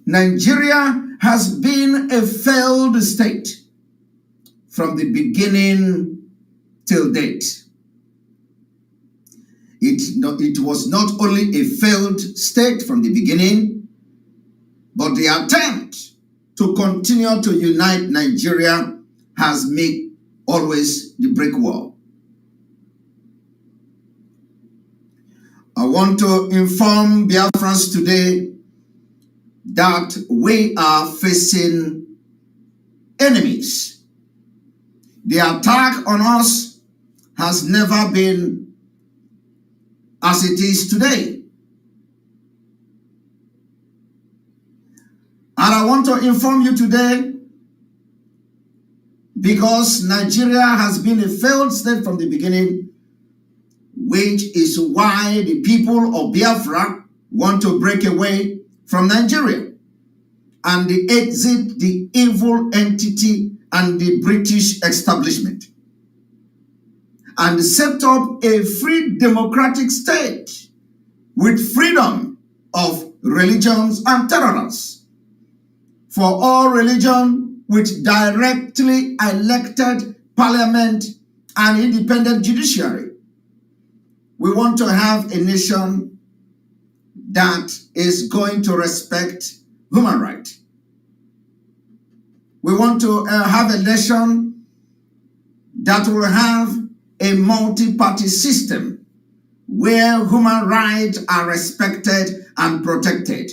Nigeria has been a failed state from the beginning till date. It was not only a failed state from the beginning, but the attempt to continue to unite Nigeria has made always the brick wall. I want to inform Biafrans today that we are facing enemies. The attack on us has never been as it is today. And I want to inform you today, because Nigeria has been a failed state from the beginning, which is why the people of Biafra want to break away from Nigeria and exit the evil entity and the British establishment and set up a free democratic state with freedom of religions and tolerance for all religion, with directly elected parliament and independent judiciary. We want to have a nation that is going to respect human rights. We want to have a nation that will have a multi-party system where human rights are respected and protected.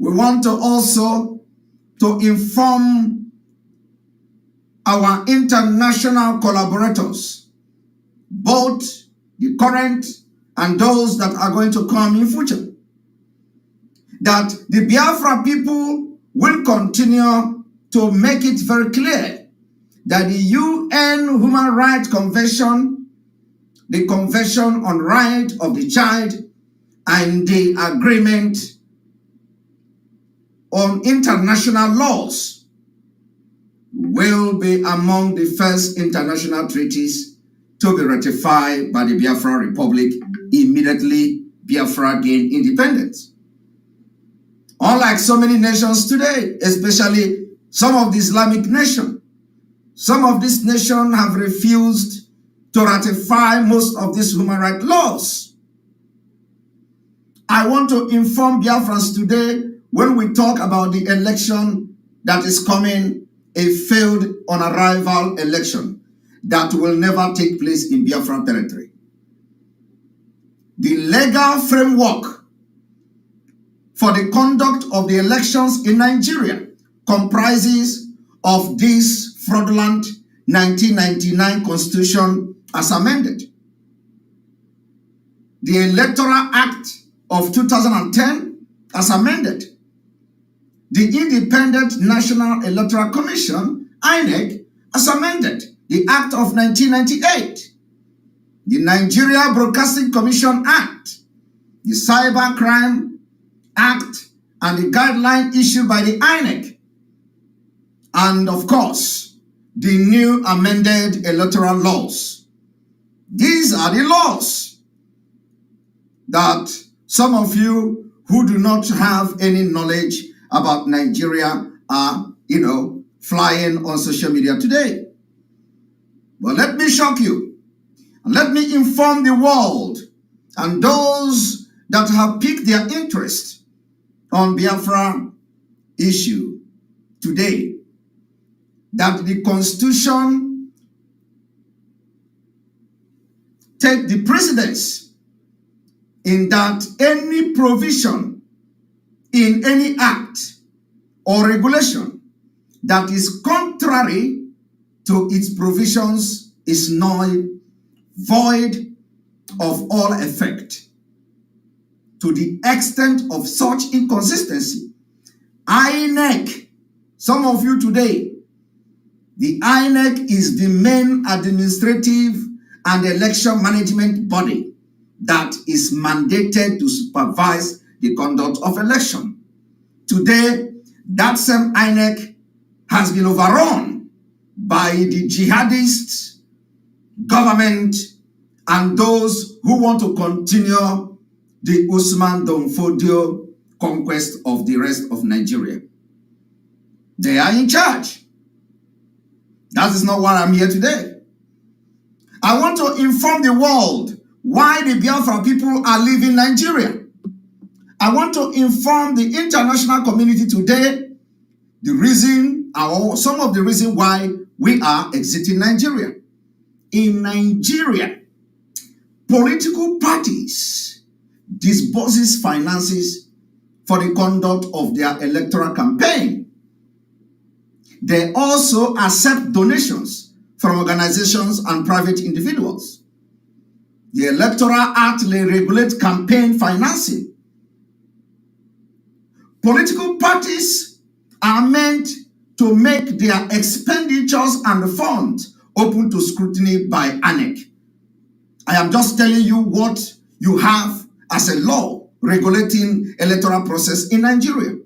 We want to also to inform our international collaborators, both the current and those that are going to come in future, that the Biafra people will continue to make it very clear that the UN Human Rights Convention, the Convention on Right of the Child, and the Agreement on International Laws will be among the first international treaties to be ratified by the Biafra Republic immediately Biafra gained independence. Unlike so many nations today, especially some of the Islamic nations, some of these nations have refused to ratify most of these human rights laws. I want to inform Biafrans today, when we talk about the election that is coming, a failed on arrival election that will never take place in Biafra territory. The legal framework for the conduct of the elections in Nigeria comprises of this fraudulent 1999 Constitution as amended, the Electoral Act of 2010 as amended, the Independent National Electoral Commission, INEC, as amended, the Act of 1998, the Nigeria Broadcasting Commission Act, the Cybercrime Act, and the guideline issued by the INEC, and of course, the new amended electoral laws. These are the laws that some of you who do not have any knowledge about Nigeria are, flying on social media today. But let me shock you, and let me inform the world and those that have piqued their interest on Biafra issue today, that the Constitution take the precedence in that any provision in any act or regulation that is contrary to its provisions is null, void of all effect. To the extent of such inconsistency, INEC, some of you today, the INEC is the main administrative and election management body that is mandated to supervise the conduct of election. Today, that same INEC has been overrun by the jihadist government and those who want to continue the Usman Don Fodio conquest of the rest of Nigeria. They are in charge. That is not why I'm here today. I want to inform the world why the Biafra people are leaving Nigeria. I want to inform the international community today the reason, or some of the reason why we are exiting Nigeria. In Nigeria, political parties disburses finances for the conduct of their electoral campaign. They also accept donations from organizations and private individuals. The Electoral Act regulates campaign financing. Political parties are meant to make their expenditures and funds open to scrutiny by INEC. I am just telling you what you have as a law regulating electoral process in Nigeria.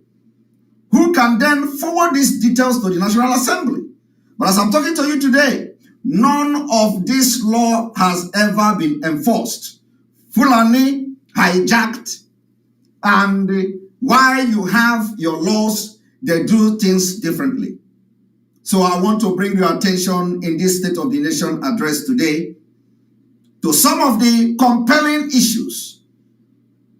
Who can then forward these details to the National Assembly? But as I'm talking to you today, none of this law has ever been enforced. Fulani hijacked, and while you have your laws, they do things differently. So I want to bring your attention in this State of the Nation address today to some of the compelling issues.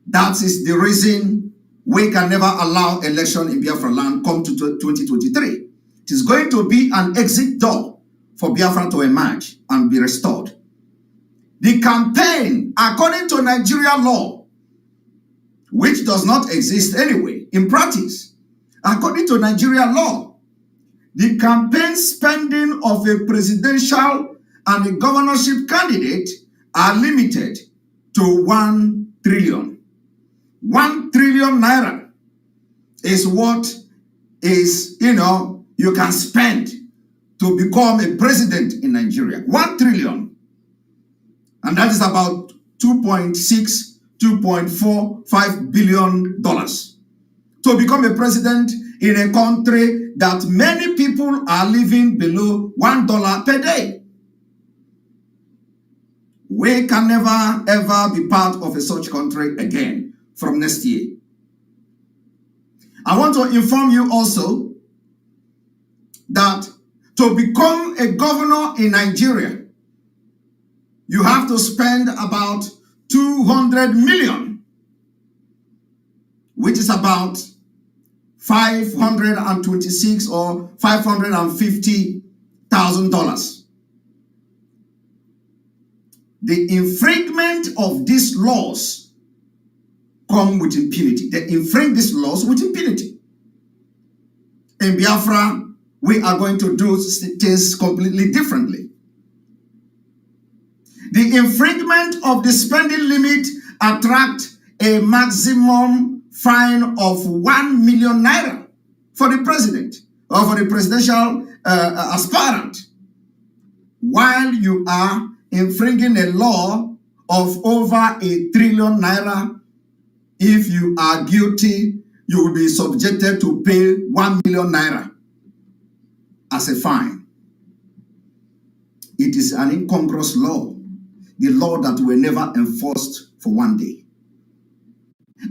That is the reason we can never allow election in Biafra land come to 2023. It is going to be an exit door for Biafra to emerge and be restored. The campaign, according to Nigeria law, which does not exist anyway in practice, according to Nigeria law, the campaign spending of a presidential and a governorship candidate are limited to 1 trillion. 1 trillion naira is what is, you can spend to become a president in Nigeria. 1 trillion. And that is about $2.45 billion to become a president in a country that many people are living below $1 per day. We can never ever be part of a such country again from next year. I want to inform you also that to become a governor in Nigeria, you have to spend about 200 million, which is about $526 or $550,000. The infringement of these laws come with impunity. They infringe these laws with impunity. In Biafra, we are going to do things completely differently. The infringement of the spending limit attracts a maximum fine of 1 million naira for the president or for the presidential aspirant, while you are infringing a law of over 1 trillion naira. If you are guilty, you will be subjected to pay 1 million naira as a fine. It is an incongruous law, the law that will never enforced for one day.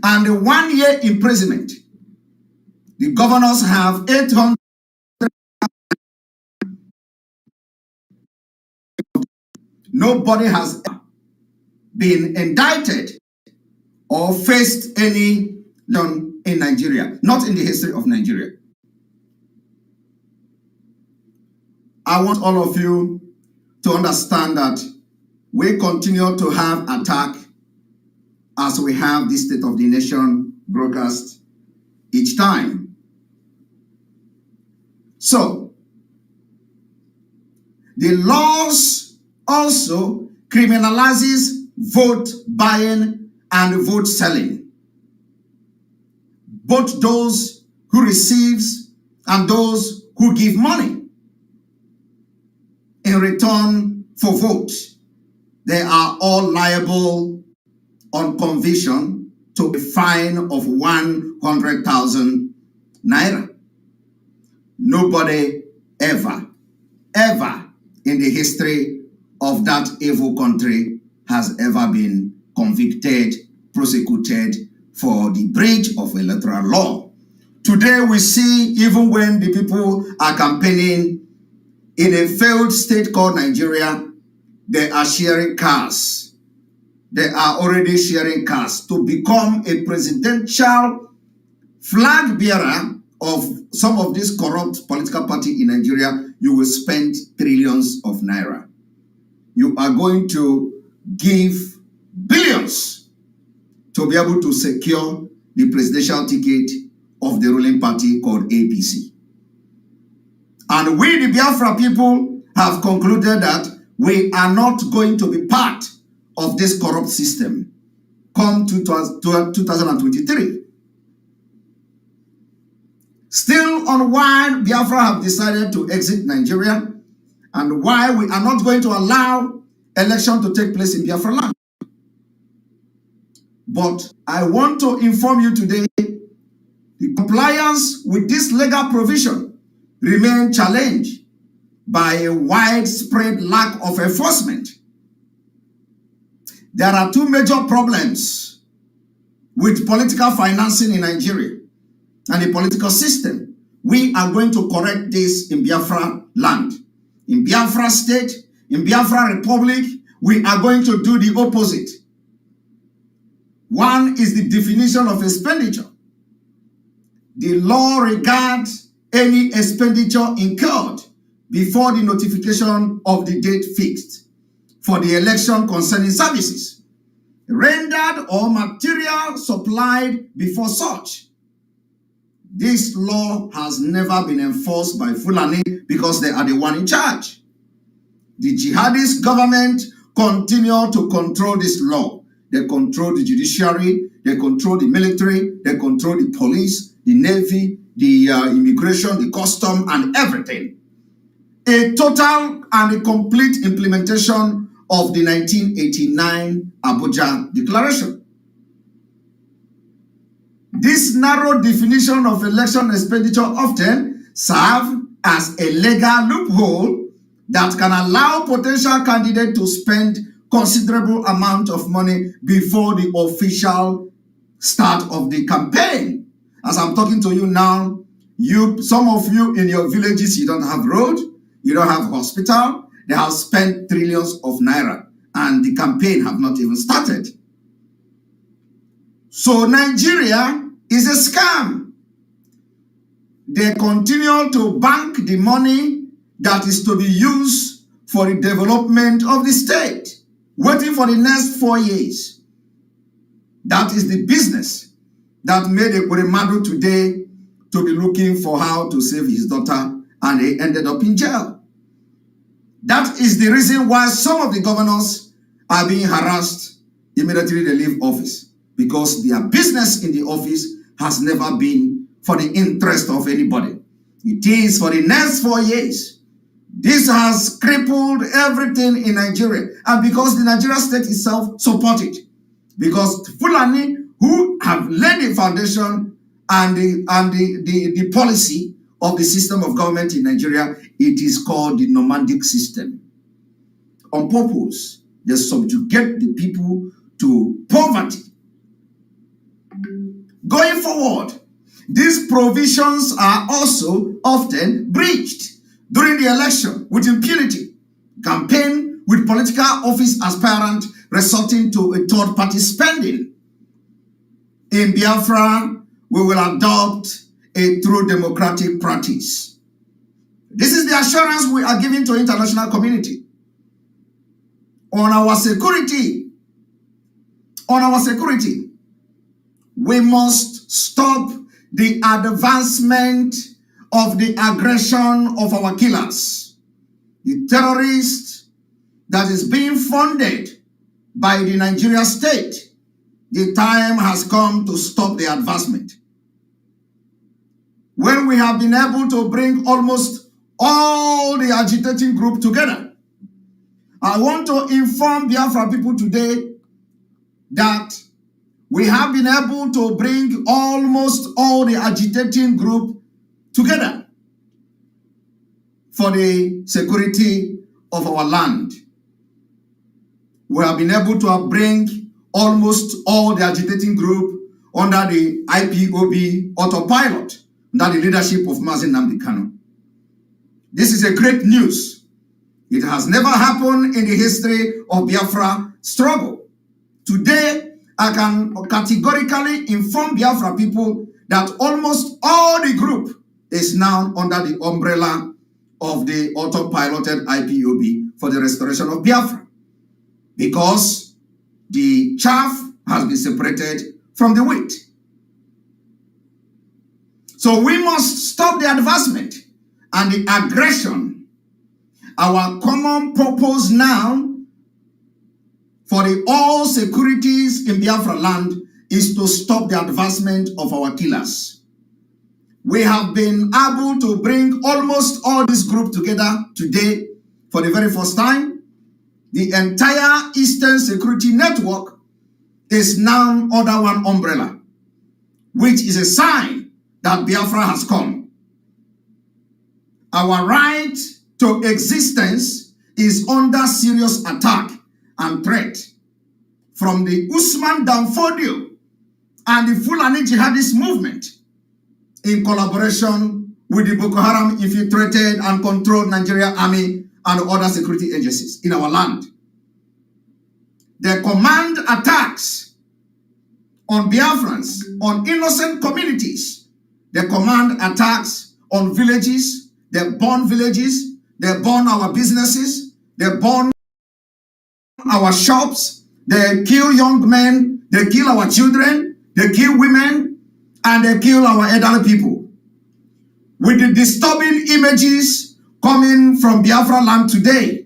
And the 1 year imprisonment, the governors have 800. Nobody has been indicted or faced any loan in Nigeria, not in the history of Nigeria. I want all of you to understand that we continue to have attack as we have this State of the Nation broadcast each time. So, the laws also criminalizes vote buying and vote selling. Both those who receives and those who give money in return for votes, they are all liable on conviction to a fine of 100,000 naira. Nobody ever in the history of that evil country has ever been convicted, prosecuted for the breach of electoral law. Today we see, even when the people are campaigning in a failed state called Nigeria, they are sharing cars. They are already sharing cars to become a presidential flag bearer of some of this corrupt political party in Nigeria. You will spend trillions of naira. You are going to give billions to be able to secure the presidential ticket of the ruling party called APC. And we, the Biafra people, have concluded that we are not going to be part of this corrupt system come 2023. Still on why Biafra have decided to exit Nigeria and why we are not going to allow election to take place in Biafra land. But I want to inform you today, the compliance with this legal provision remain challenged by a widespread lack of enforcement. There are two major problems with political financing in Nigeria and the political system. We are going to correct this in Biafra land. In Biafra state, in Biafra Republic, we are going to do the opposite. One is the definition of expenditure. The law regards any expenditure incurred before the notification of the date fixed for the election concerning services rendered or material supplied before such. This law has never been enforced by Fulani because they are the one in charge. The jihadist government continue to control this law. They control the judiciary, they control the military, they control the police, the navy, the immigration, the custom, and everything. A total and a complete implementation of the 1989 Abuja Declaration. This narrow definition of election expenditure often serves as a legal loophole that can allow potential candidates to spend considerable amount of money before the official start of the campaign. As I'm talking to you now, some of you in your villages, you don't have road, you don't have hospital. They have spent trillions of naira and the campaign have not even started. So Nigeria is a scam. They continue to bank the money that is to be used for the development of the state, waiting for the next 4 years. That is the business that made Ekpa today to be looking for how to save his daughter, and he ended up in jail. That is the reason why some of the governors are being harassed immediately they leave office, because their business in the office has never been for the interest of anybody. It is for the next 4 years. This has crippled everything in Nigeria, and because the Nigeria state itself support it, because Fulani who have laid the foundation and the policy of the system of government in Nigeria, it is called the nomadic system. On purpose, they subjugate the people to poverty. Going forward, these provisions are also often breached during the election with impunity, campaign with political office aspirant resulting to a third-party spending. In Biafra, we will adopt a true democratic practice. This is the assurance we are giving to international community. On our security, we must stop the advancement of the aggression of our killers, the terrorists that is being funded by the Nigeria state. The time has come to stop the advancement. When we have been able to bring almost all the agitating group together, I want to inform Biafra people today that we have been able to bring almost all the agitating group together for the security of our land. We have been able to bring almost all the agitating group under the IPOB autopilot, under the leadership of Mazi Nnamdi Kanu. This is a great news. It has never happened in the history of Biafra struggle. Today, I can categorically inform Biafra people that almost all the group is now under the umbrella of the autopiloted IPOB for the restoration of Biafra, because the chaff has been separated from the wheat. So we must stop the advancement and the aggression. Our common purpose now for the all securities in Biafra land is to stop the advancement of our killers. We have been able to bring almost all this group together today for the very first time. The entire Eastern Security Network is now under one umbrella, which is a sign that Biafra has come. Our right to existence is under serious attack and threat from the Usman Danfodio and the Fulani Jihadist movement in collaboration with the Boko Haram infiltrated and controlled Nigerian army and other security agencies in our land. They command attacks on Biafrans, on innocent communities. They command attacks on villages. They burn villages. They burn our businesses. They burn our shops. They kill young men. They kill our children. They kill women. And they kill our elderly people. With the disturbing images coming from Biafra land today,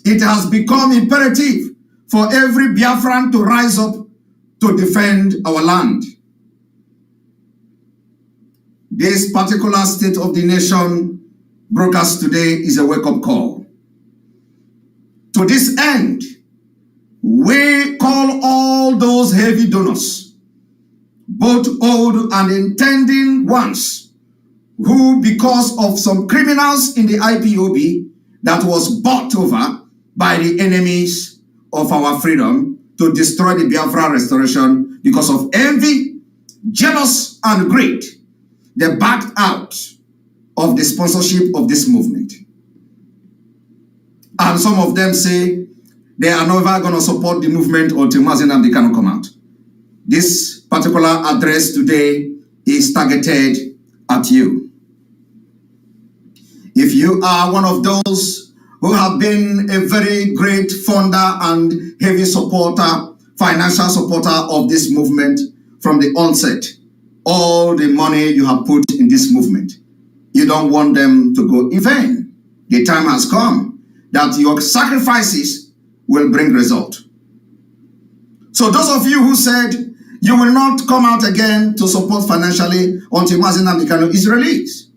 it has become imperative for every Biafran to rise up to defend our land. This particular state of the nation broadcast today is a wake-up call. To this end, we call all those heavy donors, both old and intending ones, who, because of some criminals in the IPOB that was bought over by the enemies of our freedom to destroy the Biafra restoration because of envy, jealous, and greed, they backed out of the sponsorship of this movement. And some of them say they are never going to support the movement until Mazi Nnamdi Kanu come out. This particular address today is targeted at you. If you are one of those who have been a very great funder and heavy supporter, financial supporter of this movement from the onset, all the money you have put in this movement, you don't want them to go in vain. The time has come that your sacrifices will bring result. So those of you who said you will not come out again to support financially until Mazi Nnamdi Kanu is released,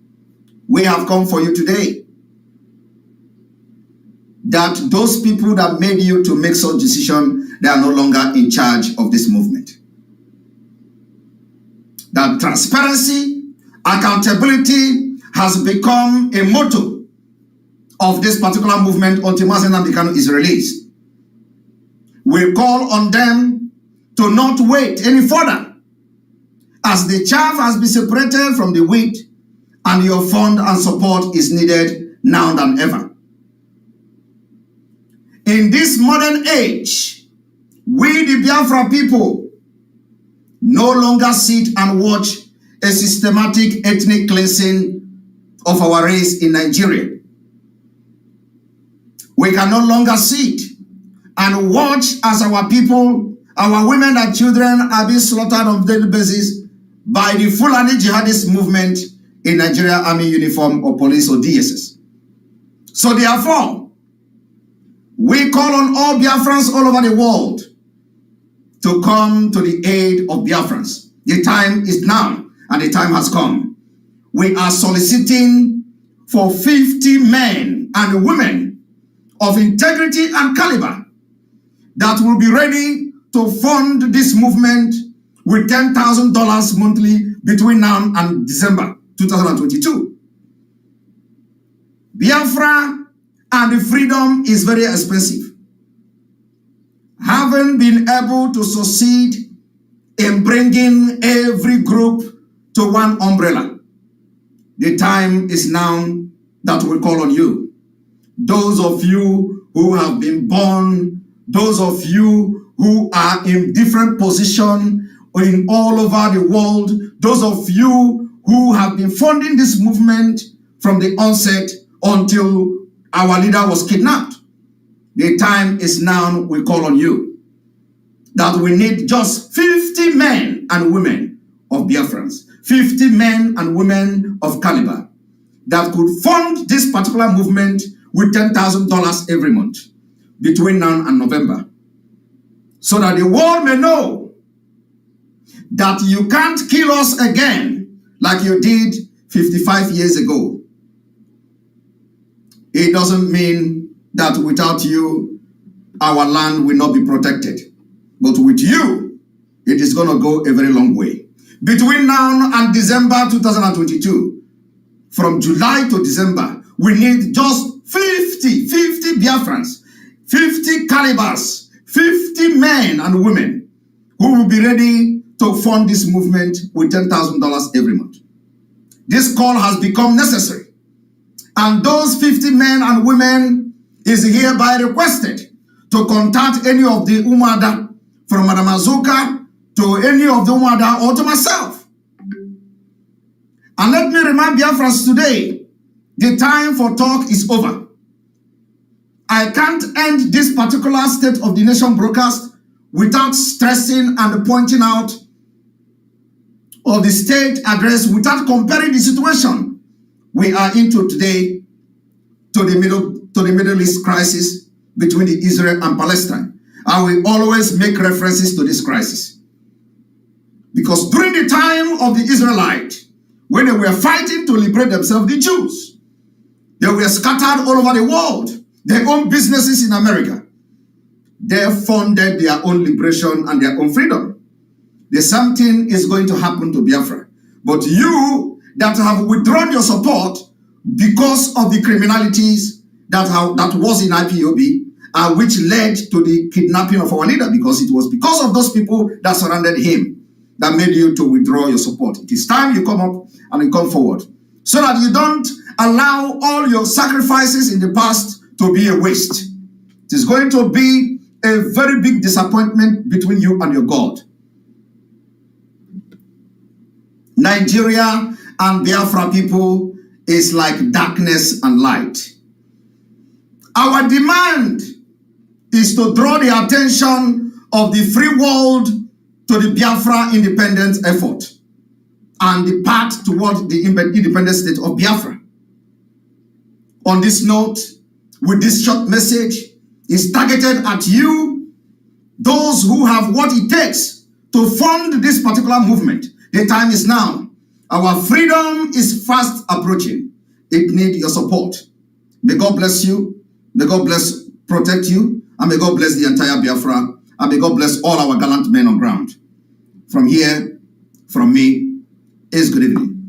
we have come for you today. That those people that made you to make such decision, they are no longer in charge of this movement. That transparency, accountability has become a motto of this particular movement until Mazi Nnamdi Kanu is released. We call on them to not wait any further, as the chaff has been separated from the wheat, and your fund and support is needed now than ever. In this modern age, we the Biafra people no longer sit and watch a systematic ethnic cleansing of our race in Nigeria. We can no longer sit and watch as our people, our women and children are being slaughtered on a daily basis by the Fulani Jihadist movement in Nigeria Army uniform or police or DSS. So therefore, we call on all Biafrans all over the world to come to the aid of Biafrans. The time is now and the time has come. We are soliciting for 50 men and women of integrity and caliber that will be ready to fund this movement with $10,000 monthly between now and December 2022. Biafra and the freedom is very expensive. Having been able to succeed in bringing every group to one umbrella. The time is now that we call on you. Those of you who have been born, those of you who are in different positions in all over the world, those of you who have been funding this movement from the onset until our leader was kidnapped. The time is now we call on you. That we need just 50 men and women of Biafrans, 50 men and women of caliber that could fund this particular movement with $10,000 every month between now and November. So that the world may know that you can't kill us again like you did 55 years ago. It doesn't mean that without you, our land will not be protected. But with you, it is going to go a very long way. Between now and December 2022, from July to December, we need just 50 Biafrans, 50 calibers, 50 men and women who will be ready to fund this movement with $10,000 every month. This call has become necessary. And those 50 men and women is hereby requested to contact any of the Umada, from Madam Azuka to any of the Umada or to myself. And let me remind Biafrans today, the time for talk is over. I can't end this particular State of the Nation broadcast without stressing and pointing out of the state address, without comparing the situation we are into today to the Middle East crisis between Israel and Palestine. I will always make references to this crisis. Because during the time of the Israelites, when they were fighting to liberate themselves, the Jews, they were scattered all over the world. They owned businesses in America. They funded their own liberation and their own freedom. The same thing is going to happen to Biafra. But you that have withdrawn your support because of the criminalities that was in IPOB, which led to the kidnapping of our leader, because it was because of those people that surrounded him that made you to withdraw your support. It is time you come up and you come forward, so that you don't allow all your sacrifices in the past to be a waste. It is going to be a very big disappointment between you and your God. Nigeria and Biafra people is like darkness and light. Our demand is to draw the attention of the free world to the Biafra independence effort and the path toward the independent state of Biafra. On this note, with this short message, is targeted at you, those who have what it takes to fund this particular movement. The time is now. Our freedom is fast approaching. It needs your support. May God bless you. May God protect you. And may God bless the entire Biafra. And may God bless all our gallant men on ground. From here, from me, is good evening.